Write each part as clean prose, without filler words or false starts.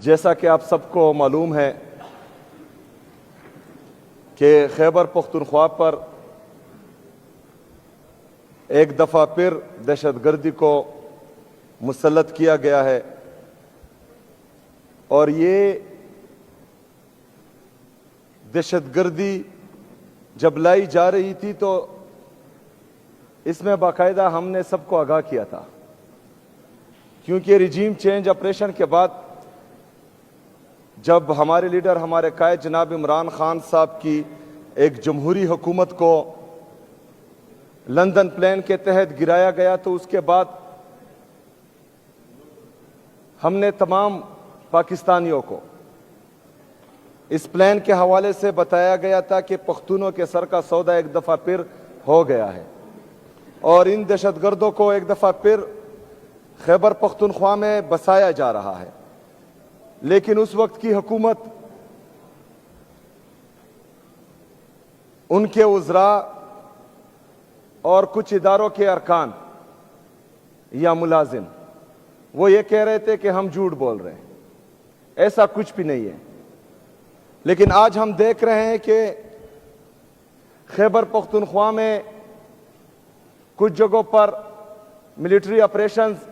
جیسا کہ آپ سب کو معلوم ہے کہ خیبر پختونخوا پر ایک دفعہ پھر دہشت گردی کو مسلط کیا گیا ہے، اور یہ دہشت گردی جب لائی جا رہی تھی تو اس میں باقاعدہ ہم نے سب کو آگاہ کیا تھا، کیونکہ رجیم چینج آپریشن کے بعد جب ہمارے لیڈر، ہمارے قائد جناب عمران خان صاحب کی ایک جمہوری حکومت کو لندن پلان کے تحت گرایا گیا، تو اس کے بعد ہم نے تمام پاکستانیوں کو اس پلان کے حوالے سے بتایا گیا تھا کہ پختونوں کے سر کا سودا ایک دفعہ پھر ہو گیا ہے، اور ان دہشت گردوں کو ایک دفعہ پھر خیبر پختونخوا میں بسایا جا رہا ہے۔ لیکن اس وقت کی حکومت، ان کے وزراء اور کچھ اداروں کے ارکان یا ملازم وہ یہ کہہ رہے تھے کہ ہم جھوٹ بول رہے ہیں، ایسا کچھ بھی نہیں ہے۔ لیکن آج ہم دیکھ رہے ہیں کہ خیبر پختونخوا میں کچھ جگہوں پر ملٹری آپریشنز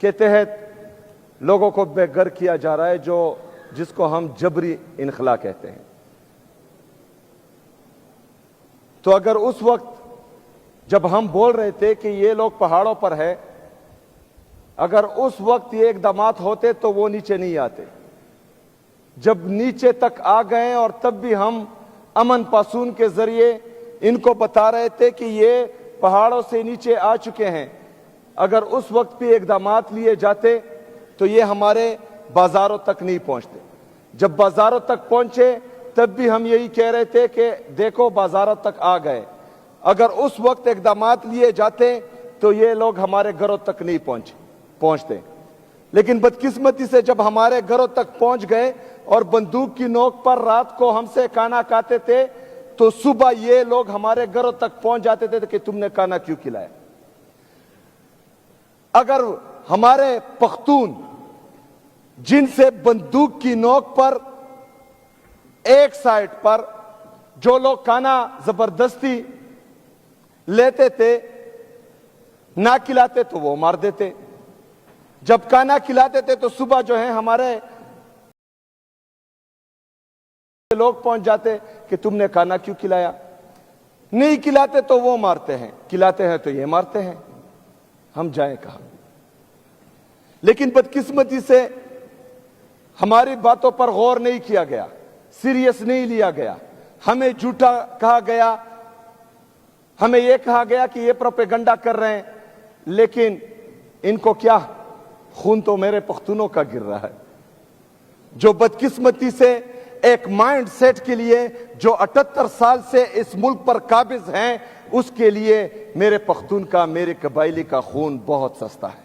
کے تحت لوگوں کو بے گھر کیا جا رہا ہے، جس کو ہم جبری انخلا کہتے ہیں۔ تو اگر اس وقت جب ہم بول رہے تھے کہ یہ لوگ پہاڑوں پر ہے، اگر اس وقت یہ اقدامات ہوتے تو وہ نیچے نہیں آتے۔ جب نیچے تک آ گئے اور تب بھی ہم امن پاسون کے ذریعے ان کو بتا رہے تھے کہ یہ پہاڑوں سے نیچے آ چکے ہیں، اگر اس وقت بھی اقدامات لیے جاتے تو یہ ہمارے بازاروں تک نہیں پہنچتے۔ جب بازاروں تک پہنچے تب بھی ہم یہی کہہ رہے تھے کہ دیکھو بازاروں تک آ گئے، اگر اس وقت اقدامات لیے جاتے تو یہ لوگ ہمارے گھروں تک نہیں پہنچتے۔ لیکن بدقسمتی سے جب ہمارے گھروں تک پہنچ گئے اور بندوق کی نوک پر رات کو ہم سے کھانا کھاتے تھے، تو صبح یہ لوگ ہمارے گھروں تک پہنچ جاتے تھے کہ تم نے کھانا کیوں کھلایا۔ اگر ہمارے پختون جن سے بندوق کی نوک پر ایک سائٹ پر جو لوگ کھانا زبردستی لیتے تھے، نہ کھلاتے تو وہ مار دیتے، جب کھانا کھلاتے تھے تو صبح جو ہے ہمارے لوگ پہنچ جاتے کہ تم نے کھانا کیوں کھلایا۔ نہیں کھلاتے تو وہ مارتے ہیں، کھلاتے ہیں تو یہ مارتے ہیں، ہم جائیں کہاں؟ لیکن بدقسمتی سے ہماری باتوں پر غور نہیں کیا گیا، سیریس نہیں لیا گیا، ہمیں جھوٹا کہا گیا، ہمیں یہ کہا گیا کہ یہ پروپیگنڈا کر رہے ہیں۔ لیکن ان کو کیا، خون تو میرے پختونوں کا گر رہا ہے، جو بدقسمتی سے ایک مائنڈ سیٹ کے لیے جو 78 سال سے اس ملک پر قابض ہیں، اس کے لیے میرے پختون کا، میرے قبائلی کا خون بہت سستا ہے۔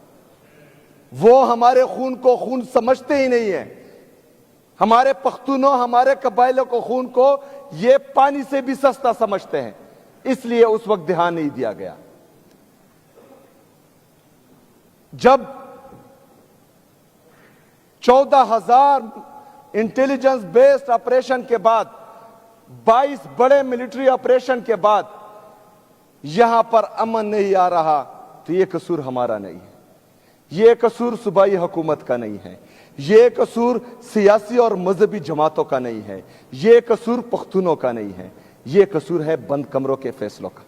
وہ ہمارے خون کو خون سمجھتے ہی نہیں ہیں، ہمارے پختونوں، ہمارے قبائلیوں کو خون کو یہ پانی سے بھی سستا سمجھتے ہیں، اس لیے اس وقت دھیان نہیں دیا گیا۔ جب 14,000 انٹیلیجنس بیسڈ آپریشن کے بعد، 22 بڑے ملٹری آپریشن کے بعد یہاں پر امن نہیں آ رہا، تو یہ قصور ہمارا نہیں ہے، یہ قصور صوبائی حکومت کا نہیں ہے، یہ قصور سیاسی اور مذہبی جماعتوں کا نہیں ہے، یہ قصور پختونوں کا نہیں ہے، یہ قصور ہے بند کمروں کے فیصلوں کا،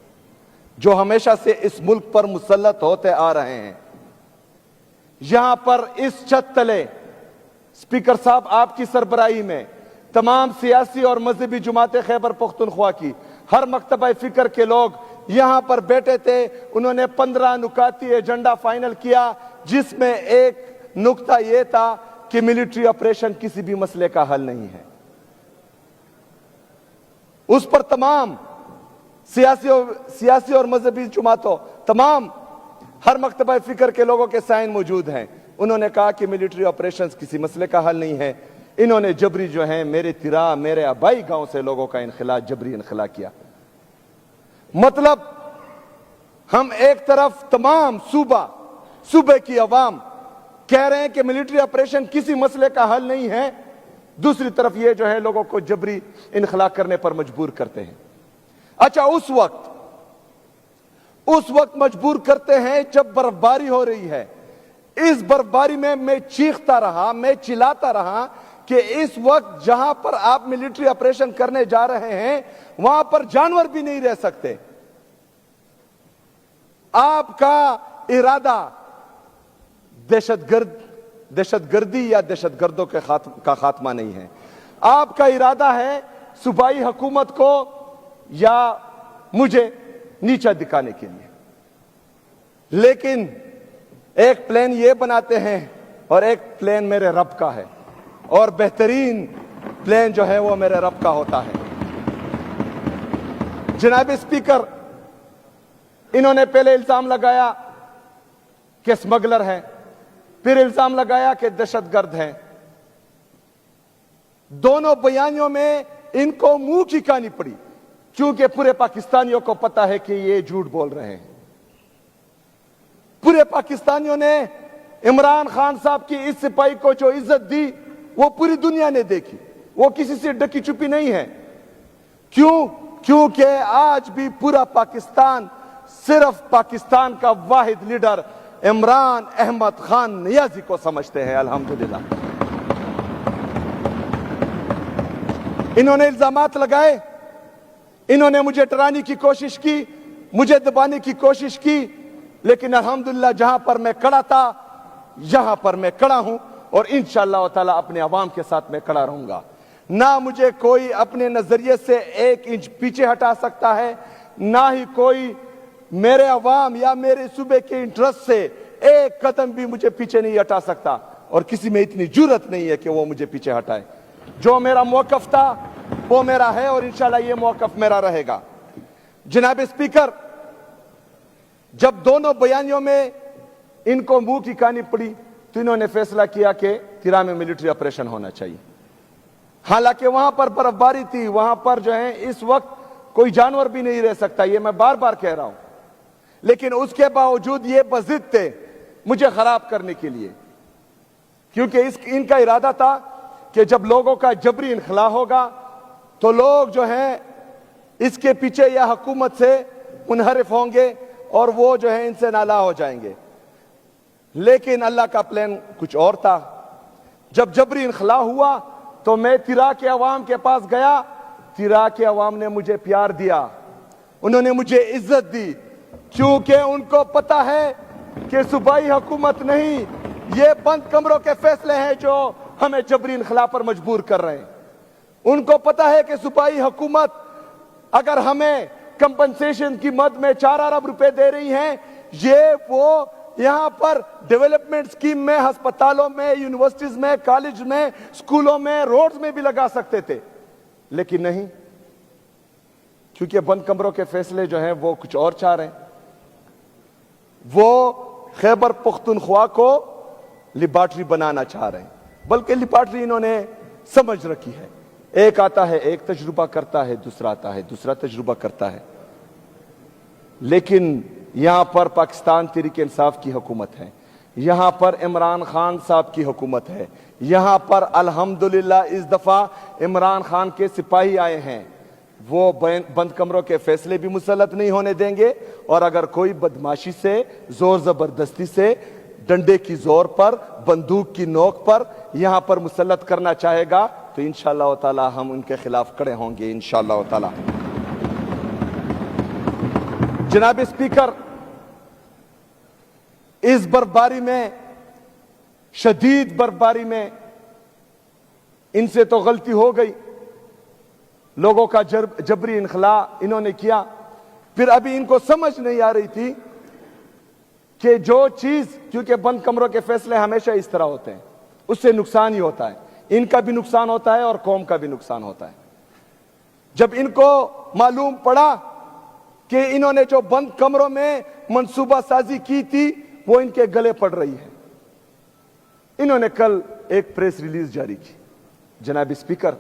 جو ہمیشہ سے اس ملک پر مسلط ہوتے آ رہے ہیں۔ یہاں پر اس چھت تلے اسپیکر صاحب آپ کی سربراہی میں تمام سیاسی اور مذہبی جماعتیں خیبر پختونخوا کی، ہر مکتبہ فکر کے لوگ یہاں پر بیٹھے تھے، انہوں نے 15 نکاتی ایجنڈا فائنل کیا، جس میں ایک نکتہ یہ تھا کہ ملٹری آپریشن کسی بھی مسئلے کا حل نہیں ہے۔ اس پر تمام سیاسی اور مذہبی جماعتوں، تمام ہر مکتبہ فکر کے لوگوں کے سائن موجود ہیں، انہوں نے کہا کہ ملٹری آپریشنز کسی مسئلے کا حل نہیں ہے۔ انہوں نے جبری جو ہیں میرے تیرا، میرے آبائی گاؤں سے لوگوں کا انخلا، جبری انخلا کیا۔ مطلب ہم ایک طرف تمام صوبے کی عوام کہہ رہے ہیں کہ ملٹری آپریشن کسی مسئلے کا حل نہیں ہے، دوسری طرف یہ جو ہے لوگوں کو جبری انخلا کرنے پر مجبور کرتے ہیں۔ اچھا، اس وقت مجبور کرتے ہیں جب برفباری ہو رہی ہے۔ اس برفباری میں چیختا رہا، میں چلاتا رہا کہ اس وقت جہاں پر آپ ملٹری آپریشن کرنے جا رہے ہیں وہاں پر جانور بھی نہیں رہ سکتے۔ آپ کا ارادہ دہشت گردی یا دہشت گردوں کا خاتمہ نہیں ہے، آپ کا ارادہ ہے صوبائی حکومت کو یا مجھے نیچا دکھانے کے لیے۔ لیکن ایک پلان یہ بناتے ہیں اور ایک پلان میرے رب کا ہے، اور بہترین پلان جو ہے وہ میرے رب کا ہوتا ہے۔ جناب اسپیکر، انہوں نے پہلے الزام لگایا کہ اسمگلر ہیں، پھر الزام لگایا کہ دہشت گرد ہیں۔ دونوں بیانیوں میں ان کو منہ کی کہانی پڑی، کیونکہ پورے پاکستانیوں کو پتا ہے کہ یہ جھوٹ بول رہے ہیں۔ پورے پاکستانیوں نے عمران خان صاحب کی اس سپاہی کو جو عزت دی وہ پوری دنیا نے دیکھی، وہ کسی سے ڈکی چھپی نہیں ہے۔ کیونکہ آج بھی پورا پاکستان صرف پاکستان کا واحد لیڈر عمران احمد خان نیازی کو سمجھتے ہیں، الحمدللہ۔ انہوں نے الزامات لگائے، انہوں نے مجھے ڈرانے کی کوشش کی، مجھے دبانے کی کوشش کی، لیکن الحمدللہ جہاں پر میں کھڑا تھا یہاں پر میں کھڑا ہوں، اور انشاءاللہ تعالی اپنے عوام کے ساتھ میں کھڑا رہوں گا۔ نہ مجھے کوئی اپنے نظریے سے 1 انچ پیچھے ہٹا سکتا ہے، نہ ہی کوئی میرے عوام یا میرے صوبے کے انٹرسٹ سے 1 قدم بھی مجھے پیچھے نہیں ہٹا سکتا، اور کسی میں اتنی جرأت نہیں ہے کہ وہ مجھے پیچھے ہٹائے۔ جو میرا موقف تھا وہ میرا ہے، اور انشاءاللہ یہ موقف میرا رہے گا۔ جناب اسپیکر، جب دونوں بیانیوں میں ان کو منہ کی کہانی پڑی تو انہوں نے فیصلہ کیا کہ تیرا میں ملٹری آپریشن ہونا چاہیے۔ حالانکہ وہاں پر برف باری تھی، وہاں پر جو ہے اس وقت کوئی جانور بھی نہیں رہ سکتا، یہ میں بار بار کہہ رہا ہوں، لیکن اس کے باوجود یہ بضد تھے مجھے خراب کرنے کے لیے، کیونکہ ان کا ارادہ تھا کہ جب لوگوں کا جبری انخلا ہوگا تو لوگ جو ہیں اس کے پیچھے یا حکومت سے منحرف ہوں گے اور وہ جو ہے ان سے نالا ہو جائیں گے۔ لیکن اللہ کا پلان کچھ اور تھا۔ جب جبری انخلا ہوا تو میں تیرا کے عوام کے پاس گیا، تیرا کے عوام نے مجھے پیار دیا، انہوں نے مجھے عزت دی، کیونکہ ان کو پتا ہے کہ صوبائی حکومت نہیں، یہ بند کمروں کے فیصلے ہیں جو ہمیں جبری انخلا پر مجبور کر رہے ہیں۔ ان کو پتا ہے کہ صوبائی حکومت اگر ہمیں کمپنسیشن کی مد میں 4 ارب روپے دے رہی ہیں، یہ وہ یہاں پر ڈیولپمنٹ سکیم میں، ہسپتالوں میں، یونیورسٹیز میں، کالج میں، سکولوں میں، روڈز میں بھی لگا سکتے تھے، لیکن نہیں، کیونکہ بند کمروں کے فیصلے جو ہیں وہ کچھ اور چاہ رہے ہیں۔ وہ خیبر پختونخوا کو لیبارٹری بنانا چاہ رہے ہیں، بلکہ لیبارٹری انہوں نے سمجھ رکھی ہے، ایک آتا ہے ایک تجربہ کرتا ہے، دوسرا آتا ہے دوسرا تجربہ کرتا ہے۔ لیکن یہاں پر پاکستان تحریک انصاف کی حکومت ہے، یہاں پر عمران خان صاحب کی حکومت ہے، یہاں پر الحمدللہ اس دفعہ عمران خان کے سپاہی آئے ہیں، وہ بند کمروں کے فیصلے بھی مسلط نہیں ہونے دیں گے، اور اگر کوئی بدماشی سے، زور زبردستی سے، ڈنڈے کی زور پر، بندوق کی نوک پر یہاں پر مسلط کرنا چاہے گا تو انشاءاللہ تعالی ہم ان کے خلاف کھڑے ہوں گے انشاءاللہ تعالی۔ جناب اسپیکر، اس برفباری میں، شدید برفباری میں ان سے تو غلطی ہو گئی، لوگوں کا جبری انخلا انہوں نے کیا، پھر ابھی ان کو سمجھ نہیں آ رہی تھی کہ جو چیز، کیونکہ بند کمروں کے فیصلے ہمیشہ اس طرح ہوتے ہیں، اس سے نقصان ہی ہوتا ہے، ان کا بھی نقصان ہوتا ہے اور قوم کا بھی نقصان ہوتا ہے۔ جب ان کو معلوم پڑا کہ انہوں نے جو بند کمروں میں منصوبہ سازی کی تھی وہ ان کے گلے پڑ رہی ہے، انہوں نے کل ایک پریس ریلیز جاری کی جناب اسپیکر،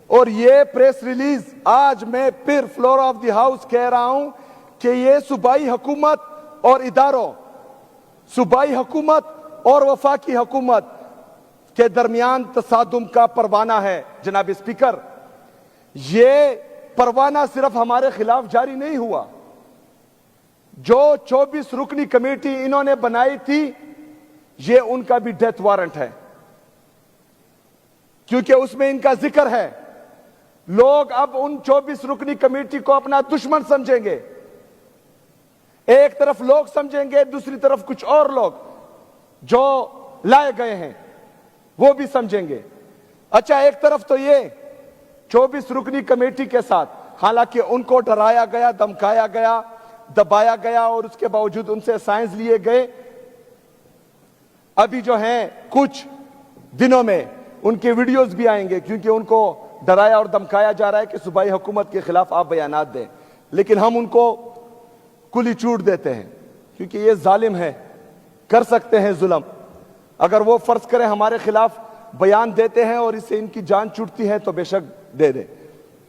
اور یہ پریس ریلیز آج میں پھر فلور آف دی ہاؤس کہہ رہا ہوں کہ یہ صوبائی حکومت اور اداروں، صوبائی حکومت اور وفاقی حکومت کے درمیان تصادم کا پروانہ ہے جناب اسپیکر. یہ پروانہ صرف ہمارے خلاف جاری نہیں ہوا. جو 24 رکنی کمیٹی انہوں نے بنائی تھی یہ ان کا بھی ڈیتھ وارنٹ ہے, کیونکہ اس میں ان کا ذکر ہے. لوگ اب ان 24 رکنی کمیٹی کو اپنا دشمن سمجھیں گے. ایک طرف لوگ سمجھیں گے, دوسری طرف کچھ اور لوگ جو لائے گئے ہیں وہ بھی سمجھیں گے. اچھا, ایک طرف تو یہ 24 رکنی کمیٹی کے ساتھ, حالانکہ ان کو ڈرایا گیا, دمکایا گیا, دبایا گیا اور اس کے باوجود ان سے سائنس لیے گئے. ابھی جو ہیں کچھ دنوں میں ان کے ویڈیوز بھی آئیں گے, کیونکہ ان کو ڈرایا اور دمکایا جا رہا ہے کہ صوبائی حکومت کے خلاف آپ بیانات دیں. لیکن ہم ان کو کلی چوٹ دیتے ہیں, کیونکہ یہ ظالم ہے, کر سکتے ہیں ظلم. اگر وہ فرض کریں ہمارے خلاف بیان دیتے ہیں اور اس سے ان کی جان چھوٹتی ہے تو بے شک دے دیں,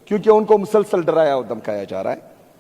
کیونکہ ان کو مسلسل ڈرایا اور دمکایا جا رہا ہے.